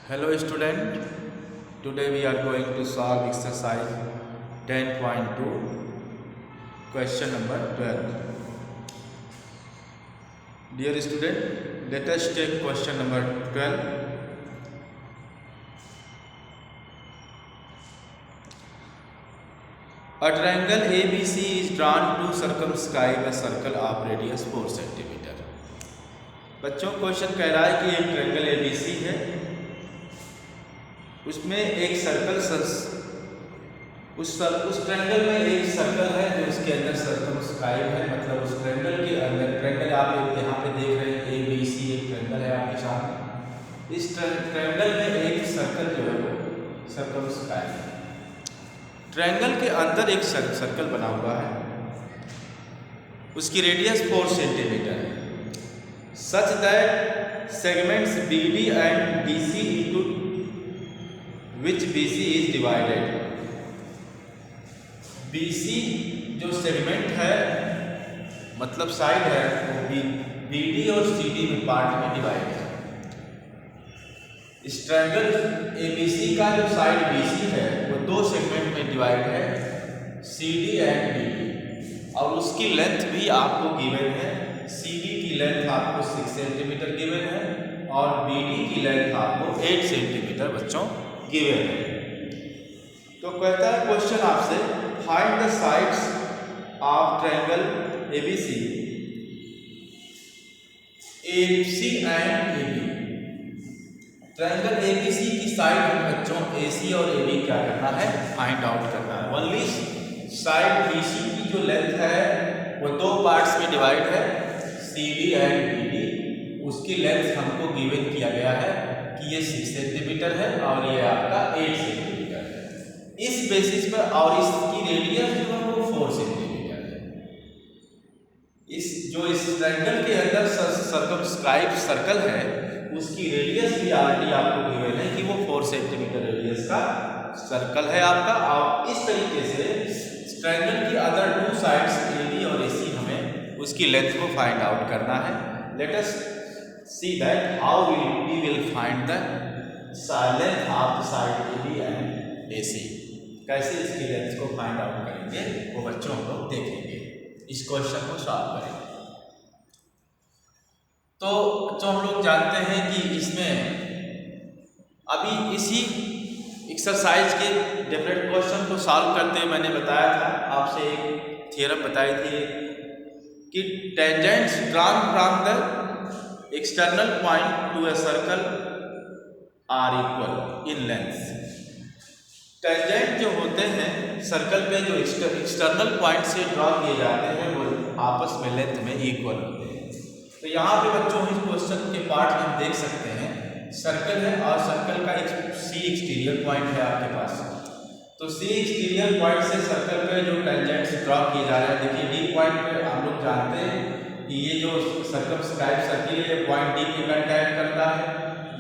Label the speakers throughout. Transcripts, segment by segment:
Speaker 1: Hello student, today we are going to solve exercise 10.2 question number 12. Dear student, let us take question number 12. A triangle ABC is drawn to circumscribe a circle of radius 4 cm. बच्चों question कह रहा है कि एक triangle ABC है, उसमें एक circle उस ट्रायंगल में एक सर्कल है जो उसके अंदर सर्कमस्क्राइब है, मतलब उस ट्रायंगल के अंदर ट्रायंगल आप यहाँ पे देख रहे हैं ABC एक ट्रायंगल है आपके सामने। इस ट्रायंगल में एक सर्कल जो है वो सर्कमस्क्राइब है। ट्रायंगल के अंदर एक सर्कल बना हुआ है, उसकी रेडियस 4 सेंटीमीटर है। Such that segments BD and DC into which BC is divided। BC जो सेगमेंट है मतलब साइड है वो BD और CD में पार्ट में डिवाइड है। इस ट्रायंगल ABC का जो साइड BC है वो दो सेगमेंट में डिवाइड है, CD एंड BD, और उसकी लेंथ भी आपको गिवन है। CD की लेंथ आपको 6 सेंटीमीटर गिवन है और BD की लेंथ आपको 8 सेंटीमीटर बच्चों गिवन है। तो कहता है क्वेश्चन आपसे find the sides of triangle ABC and AB। Triangle ABC की साइड में बच्चों AC और AB क्या करना है, फाइंड आउट करना है। ओनली साइड BC की जो लेंथ है वो दो पार्ट्स में डिवाइड है, CD एंड BD। उसकी लेंथ हमको गिवन किया गया है कि ये 6 सेंटीमीटर है और ये आपका 8 सेंटीमीटर है। इस बेसिस पर और इसकी रेडियस जो है वो 4 सेंटीमीटर है। इस ट्रायंगल के अंदर सर्कमस्क्राइब सर्कल है उसकी रेडियस भी ऑलरेडी आपको गिवन है कि वो 4 सेंटीमीटर रेडियस का सर्कल है आपका। और इस तरीके से ट्रायंगल की अदर टू साइड्स AB और AC हमें उसकी लेंथ को फाइंड आउट करना है। Let us see that how we will find the length of the side AB and AC। कैसे इसकी लेंथ को फाइंड आउट करेंगे वो बच्चों हम लोग देखेंगे, इस क्वेश्चन को सॉल्व करेंगे। तो बच्चों हम लोग जानते हैं कि इसमें अभी इसी एक्सरसाइज के डिफरेंट क्वेश्चन को सॉल्व करते हुए मैंने बताया था आपसे, एक थ्योरम बताई थी कि tangents drawn from the external point to a circle are equal in length. Tangent जो होते हैं सर्कल पे जो एक्सटर्नल पॉइंट से ड्रॉ किए जाते हैं वो आपस में लेंथ में इक्वल होते हैं। तो यहाँ पे बच्चों इस क्वेश्चन के पार्ट में हम देख सकते हैं सर्कल है और सर्कल का एक C एक्सटीरियर पॉइंट है आपके पास। तो C एक्सटीरियर पॉइंट से सर्कल पे जो टेंजेंट्स ड्रॉ किए जा रहे हैं, देखिए D पॉइंट पे हम लोग जानते हैं कि ये जो सर्कमस्क्राइब सर्किल है पॉइंट D पे कांटेक्ट करता है,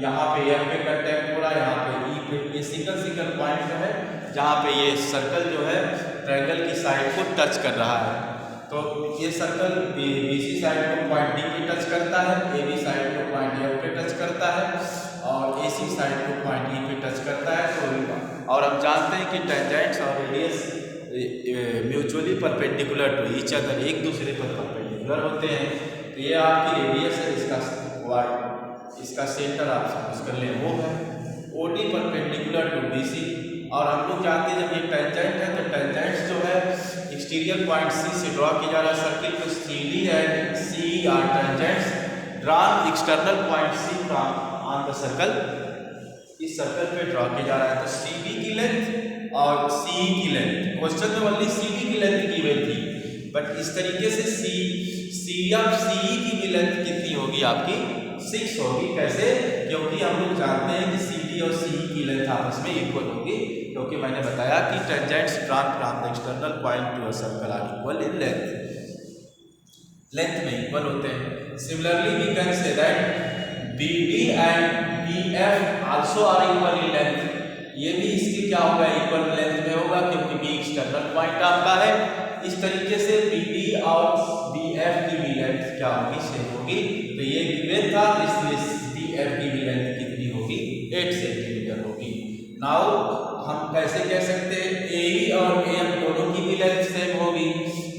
Speaker 1: यहाँ पे M पे कांटेक्ट हो रहा है, यहाँ पे E पे। ये सिंगल पॉइंट जो है जहाँ पे ये सर्कल जो है ट्रायंगल की साइड को टच कर रहा है। तो ये सर्कल BC साइड को पॉइंट D पे टच करता है, AB साइड को पॉइंट M पे टच करता है और AC साइड को पॉइंट E पे टच करता है। तो और हम जानते हैं कि टेंजेंट्स और radius mutually perpendicular to each other, एक दूसरे पर परपेंडिकुलर होते हैं। तो ये आपकी रेडियस है, इसका सेंटर आप समझ कर लें वो है OD परपेंडिकुलर टू BC। और हम लोग जानते हैं जब ये टेंजेंट है तो टेंजेंट्स जो है एक्सटीरियर पॉइंट C से ड्रॉ किया जा रहा है सर्किल, तो CD and CE are tangents drawn external point C from on the circle. इस सर्कल पे ड्रॉ किया जा रहा है। तो CD की लेंथ और CE की लेंथ, क्वेश्चन में ओनली CD की लेंथ की गई थी, बट इस तरीके से CE की भी लेंथ कितनी होगी आपकी 6 होगी। कैसे? क्योंकि हम लोग जानते हैं कि CD और CE की लेंथ आपस में इक्वल होगी, क्योंकि मैंने बताया कि tangents drawn from the external point to a circle are equal in length में इक्वल होते हैं। Similarly we can say that BD and BF also are equal in length. ये भी इसकी क्या होगा, इक्वल लेंथ में होगा, क्योंकि B एक्सटर्नल पॉइंट आपका है। इस तरीके से BD और BF की भी लेंथ क्या होगी, सेम होगी। तो ये गिवन था, इसलिए BF की भी लेंथ कितनी होगी 8 सेंटीमीटर। ऐसे कह सकते हैं ए और एम दोनों की भी लेंथ सेम होगी,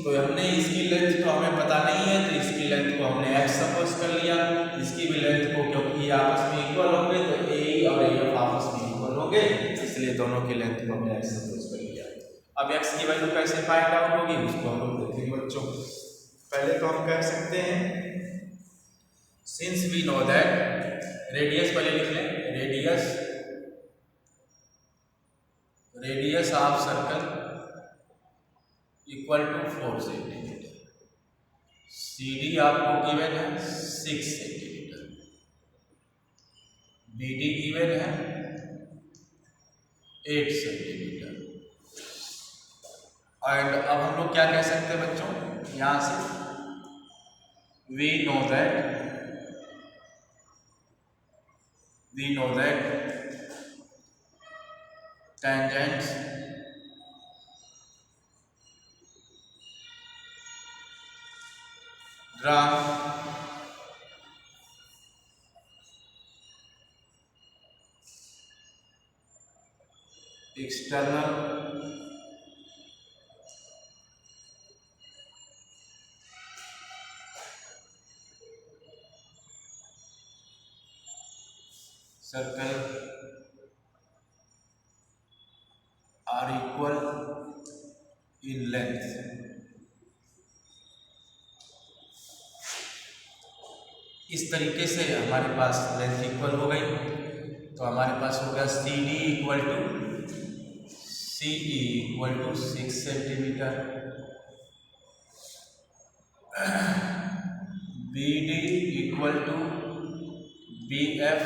Speaker 1: तो हमने इसकी लेंथ तो हमें पता नहीं है, तो इसकी लेंथ को हमने x सपोज कर लिया, इसकी भी लेंथ को, क्योंकि ये आपस में इक्वल होंगे तो ए और एफ आपस में इक्वल होंगे, इसलिए दोनों की लेंथ को हमने x सपोज कर लिया। अब x की वैल्यू कैसे फाइंड आउट होगी उसको हम लोग देखेंगे बच्चों। पहले तो हम कह सकते हैं since we know that, radius पहले लिख लें, radius of circle equal to 4 centimetre, CD आपको गिवन है 6 सेंटीमीटर, BD गिवन है 8 सेंटीमीटर। एंड अब हम लोग क्या कह सकते हैं बच्चों, यहां से we know that tangents drawn external circle are equal in length। इस तरीके से हमारे पास लेंथ इक्वल हो गई, तो हमारे पास होगा CD equal to 6 centimetre, BD equal to BF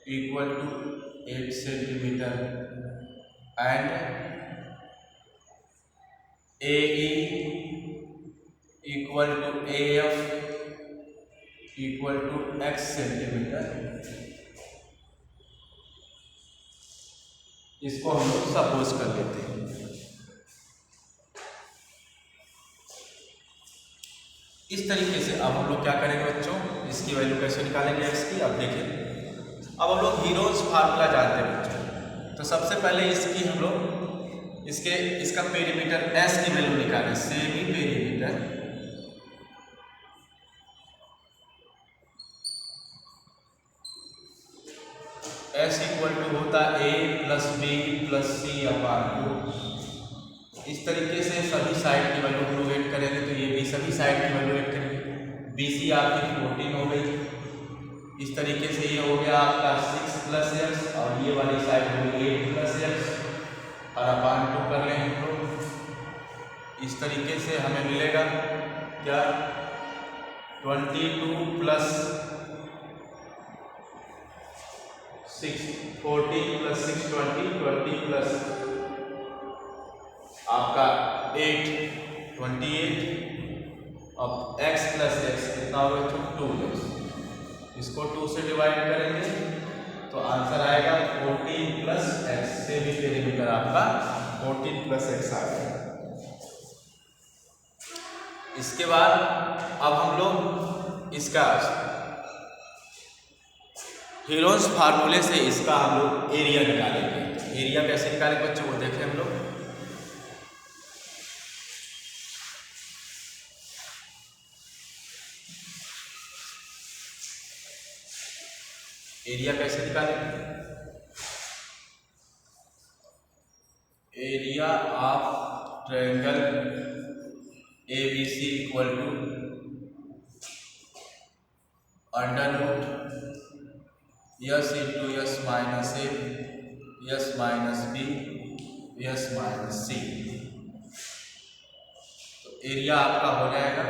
Speaker 1: equal to 8 centimetre and AE equal to AF equal to x centimetre. इसको हम लोग सपोज कर लेते हैं। इस तरीके से अब हम लोग क्या करेंगे बच्चों, इसकी वैल्यू कैसे निकालेंगे x की। अब देखिए, अब हम लोग हीरोज फार्मूला जानते हैं बच्चों, तो सबसे पहले इसकी हम लोग इसका पेरीमीटर S की वैल्यू निकालें। Semi perimeter S equal to होता A plus B plus C upon 2। इस तरीके से सभी साइड की वैल्यू हम लोग ऐड करेंगे, तो ये भी सभी साइड की वैल्यू ऐड करेंगे। BC आपकी 14 हो गई। इस तरीके से ये हो गया आपका 6 प्लस x और ये वाली साइड हो गई 8 प्लस x और अपान 2 कर लें हम लोग। इस तरीके से हमें मिलेगा क्या, 22 प्लस 6 14 प्लस 6 20 प्लस आपका 8 28। अब x प्लस x कितना होगा, 2x। इसको 2 से डिवाइड करेंगे तो आंसर आएगा 14 प्लस x। से भी पेरीमीटर आपका 14 प्लस x आ गया। इसके बाद अब हम लोग इसका हीरोज फार्मूले से इसका हम लोग एरिया निकालेंगे। एरिया कैसे निकालेंगे बच्चों, वो देखें हम लोग। एरिया कैसे निकालेंगे, area of triangle ABC equal to under root s into s minus a s minus b s minus c. तो एरिया आपका हो जाएगा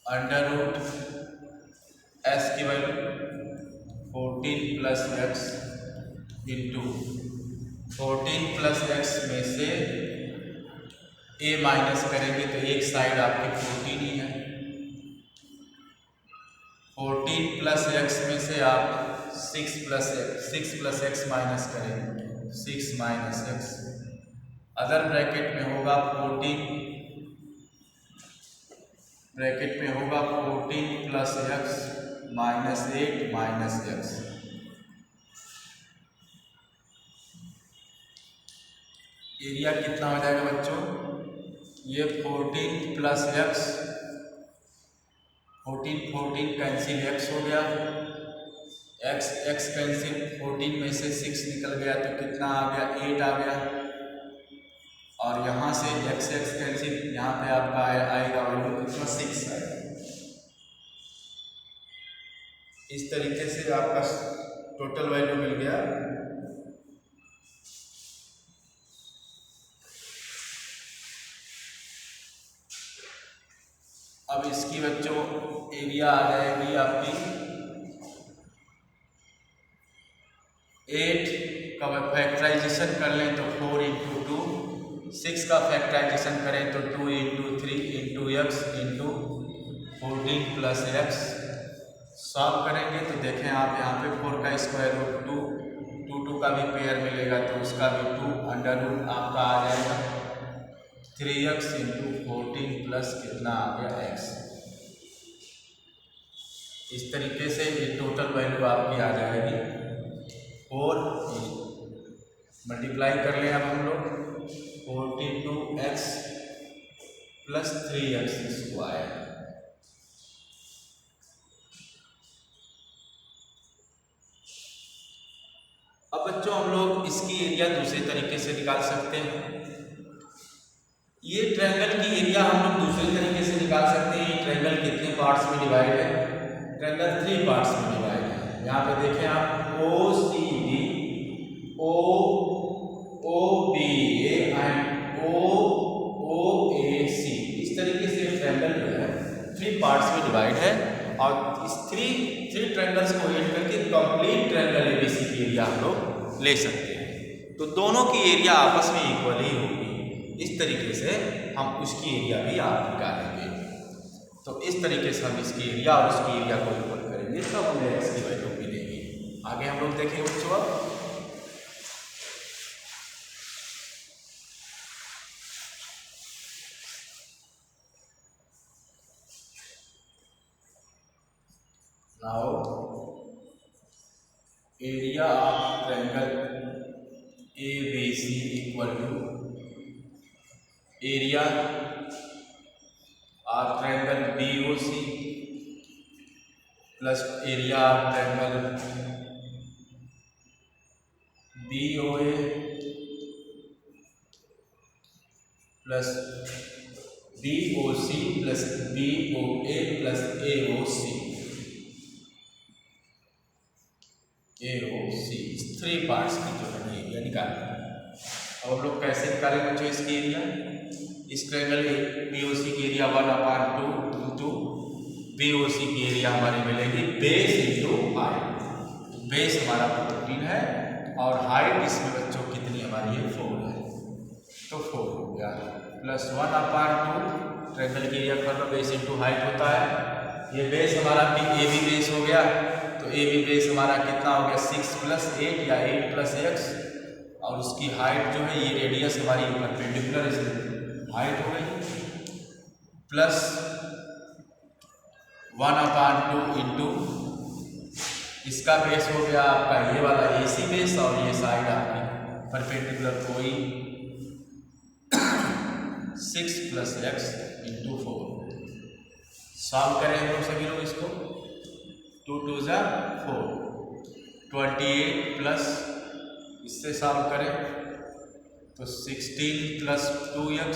Speaker 1: अंडर रूट एस की value 14 plus x into 14 plus x में से ए माइनस करेंगे तो एक साइड आपकी 14 ही है। 14 प्लस एक्स में से आप 6 प्लस एक्स माइनस करेंगे, 6 माइनस एक्स। अदर ब्रैकेट में होगा 14 plus x minus 8 minus x. Area कितना हो जाएगा बच्चों, ये 14 प्लस एक्स, 14 कैंसिल एक्स हो गया, एक्स कैंसिल, 14 में से 6 निकल गया तो कितना आ गया, 8 आ गया। और यहाँ से एक्स कैंसिल, यहाँ पे आपका आएगा वैल्यू कितना, 6 आएगा। इस तरीके से आपका टोटल वैल्यू मिल गया। अब इसकी बच्चों एरिया आ जाएगी आपकी 8 का फैक्टराइजेशन कर लें तो 4 इंटू 2, 6 का फैक्टराइजेशन करें तो 2 into 3 into x into 14 plus x. Solve करेंगे तो देखें आप यहाँ पे 4 का स्क्वायर रूट 2 का भी पेयर मिलेगा तो उसका भी 2 अंडर रूट आपका आ जाएगा 3x इंटू 14 प्लस कितना आ गया x। इस तरीके से ये टोटल वैल्यू आपकी आ जाएगी 4। मल्टीप्लाई कर लें अब हम लोग 42x प्लस 3x स्क्वायर। अब बच्चों हम लोग इसकी एरिया दूसरे तरीके से निकाल सकते हैं। ये ट्रायंगल की एरिया हम लोग दूसरे तरीके से निकाल सकते हैं। ये ट्रायंगल कितने पार्ट्स में डिवाइड है, ट्रायंगल 3 पार्ट्स में डिवाइड है। यहाँ पे देखें आप OCD, OBA एंड OAC, इस तरीके से ट्रायंगल जो है 3 पार्ट्स में डिवाइड है। और इस थ्री ट्रायंगल्स को ऐड करके कंप्लीट ट्रायंगल ABC की एरिया हम लोग ले सकते हैं। तो दोनों की एरिया आपस में इक्वल ही होगी। इस तरीके से हम उसकी एरिया भी आप निकालेंगे। तो इस तरीके से हम इसकी एरिया और उसकी एरिया को इक्वल करेंगे तब हमें एक्स की वैल्यू मिलेगी। आगे हम लोग देखेंगे बच्चों। अब now area of triangle ABC equal to area of triangle BOC plus area of triangle BOA plus BOC plus BOA plus AOC। इस 3 पार्ट्स की जो है एरिया निकालना है। अब हम लोग कैसे निकालें बच्चों इसकी एरिया। इस ट्रायंगल BOC की एरिया 1/2 इंटू BOC की एरिया हमारी मिलेगी बेस इंटू हाइट। बेस हमारा 14 है और हाइट इसमें बच्चों कितनी हमारी है, 4 है, तो 4 हो गया प्लस 1/2 ट्रायंगल की एरिया पर बेस इंटू हाइट होता है। ये बेस हमारा AB बेस हो गया तो AB बेस हमारा कितना हो गया 6 प्लस 8 या 8 प्लस x। और उसकी हाइट जो है ये रेडियस हमारी परपेंडिकुलर हाइट हो गई प्लस 1/2 इंटू इसका बेस हो गया आपका ये वाला AC बेस और ये साइड आपकी परपेंडिकुलर कोई 6 प्लस x इंटू 4। सॉल्व करें हम लोग सभी लोग इसको 2 2 जा 4, 28 प्लस इससे सॉल्व करें तो 16 प्लस 2x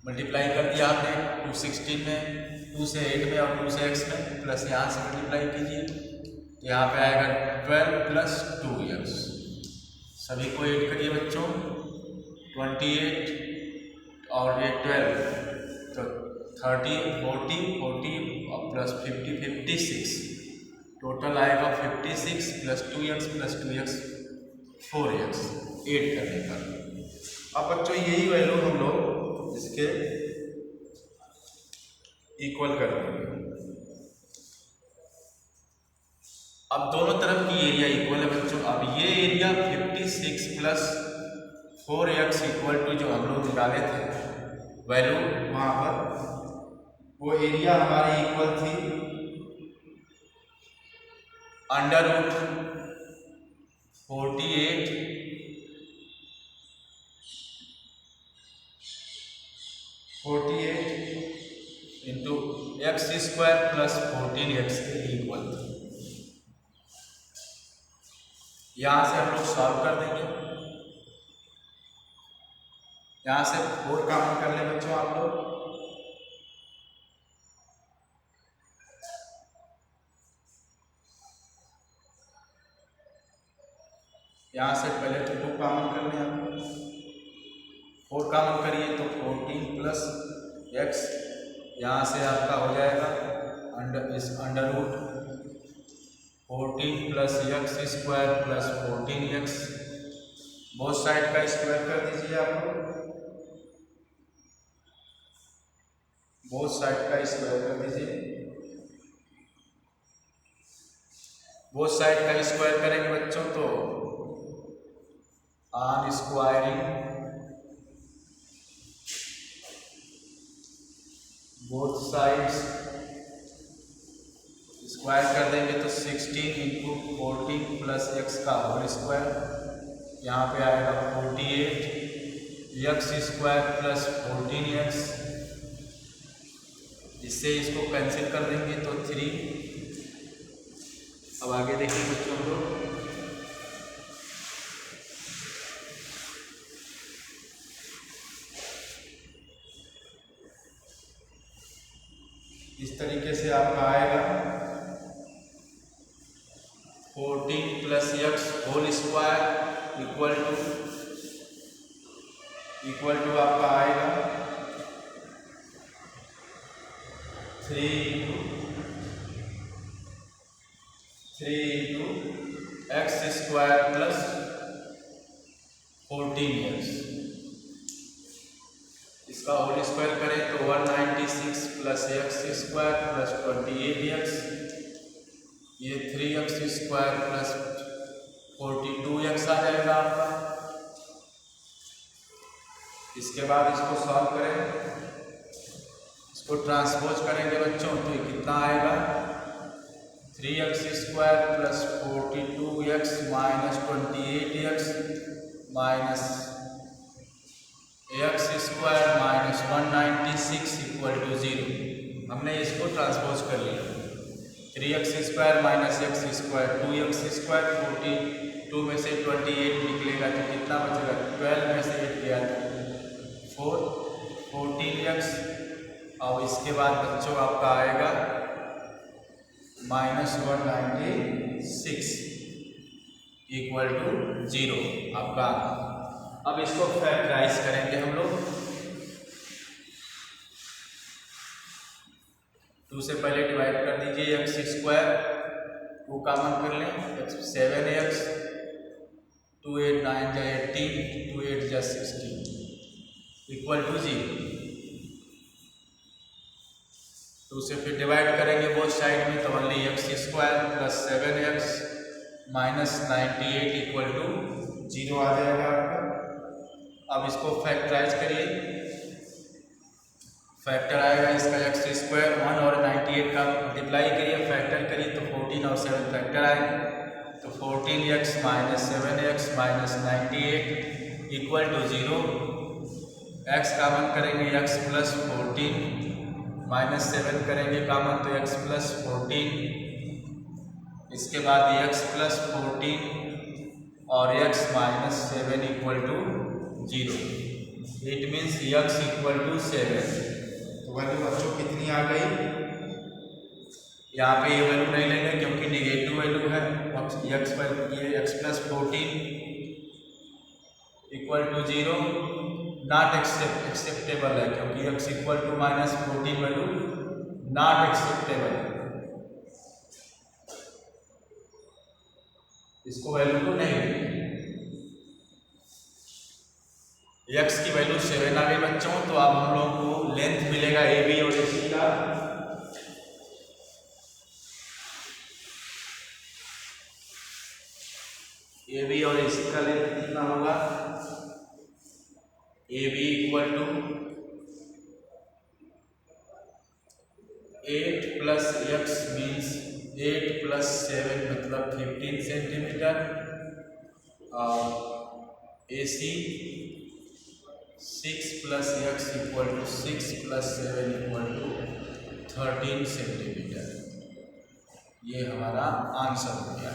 Speaker 1: मल्टीप्लाई कर दिया आपने 2 16 में, 2 से 8 में और 2 से x में, प्लस यहाँ से मल्टीप्लाई कीजिए तो यहाँ पे आएगा 12 प्लस 2x। सभी को ऐड करिए बच्चों 28 और ये 12 तो 30 40 और प्लस 50 56, टोटल आएगा 56 plus 2x plus 2x 4x add करने पर। अब बच्चों यही वैल्यू हम लोग इसके इक्वल कर देंगे। अब दोनों तरफ की एरिया इक्वल है बच्चों। अब ये area 56 plus 4x equal to जो हम लोग निकाले थे वैल्यू वहाँ पर, वो एरिया हमारी इक्वल थी under root 48 48 into x square plus 14x के इक्वल। यहाँ से हम लोग सॉल्व कर देंगे। यहाँ से 4 कॉमन कर लें बच्चों आप लोग। यहाँ से पहले तो 2 कॉमन कर लें आप। 4 कॉमन करिए तो 14 प्लस एक्स, यहाँ से आपका हो जाएगा under root 14 plus x square plus 14x। Both side का स्क्वायर कर दीजिए आप लोग। बोथ साइड का स्क्वायर कर दीजिए। बोथ साइड का स्क्वायर करेंगे बच्चों तो on squaring both sides square कर देंगे तो 16 इंटू 14 प्लस एक्स का होल स्क्वायर, यहाँ पे आएगा 48 एक्स स्क्वायर प्लस 14x। इससे इसको कैंसिल कर देंगे तो 3। अब आगे देखिए बच्चों को, इस तरीके से आपका आएगा 14 plus x whole square equal to आपका आएगा 3 into x square plus 14x। इसका होल स्क्वायर करें तो 196 plus x square plus 28x, ये 3x स्क्वायर प्लस 42x आ जाएगा आपका। इसके बाद इसको सॉल्व करें, इसको ट्रांसपोज करेंगे बच्चों तो ये कितना आएगा 3x square plus 42x minus 28x minus x square minus 196 equal to 0। हमने इसको ट्रांसपोज कर लिया। 3x square minus x square 2x square 42 में से 28 निकलेगा तो कितना बचेगा 12 में से 8 गया 4 14x। और इसके बाद बच्चों आपका आएगा माइनस 196 इक्वल टू 0 आपका। अब इसको फैक्टराइज करेंगे हम लोग। 2 से पहले डिवाइड कर दीजिए एक्स स्क्वायर, 2 कॉमन कर लें 7x 2 8 9 जा 18 2 8 जा 16 इक्वल टू 0। 2 से फिर डिवाइड करेंगे बोथ साइड में तो only x square plus 7x minus 98 equal to 0 आ जाएगा आपका। अब इसको फैक्टराइज करिए। फैक्टर आएगा इसका एक्स स्क्वायर 1 और 98 का मल्टीप्लाई करिए, फैक्टर करिए तो 14 और 7 फैक्टर आएंगे तो 14x minus 7x minus 98 equal to 0। X common करेंगे x प्लस 14 माइनस 7 करेंगे कॉमन तो x प्लस 14। इसके बाद x प्लस 14 और x minus 7 equal to 0। It means x equal to 7। तो वैल्यू बच्चों कितनी आ गई? यहाँ पे ये वैल्यू नहीं लेंगे क्योंकि निगेटिव वैल्यू है। x plus 14 equal to 0 not acceptable है क्योंकि x equal to minus 14 value not acceptable है, इसको वैल्यू को नहीं लेंगे। x की वैल्यू 7 आ गई बच्चों। तो अब हम लोग को लेंथ मिलेगा AB और AC का। AB और AC का लेंथ कितना होगा? AB equal to 8 plus x means 8 plus 7 मतलब 15 सेंटीमीटर और AC 6 plus x equal to 6 plus 7 equal to 13 centimetre. ये हमारा आंसर हो गया।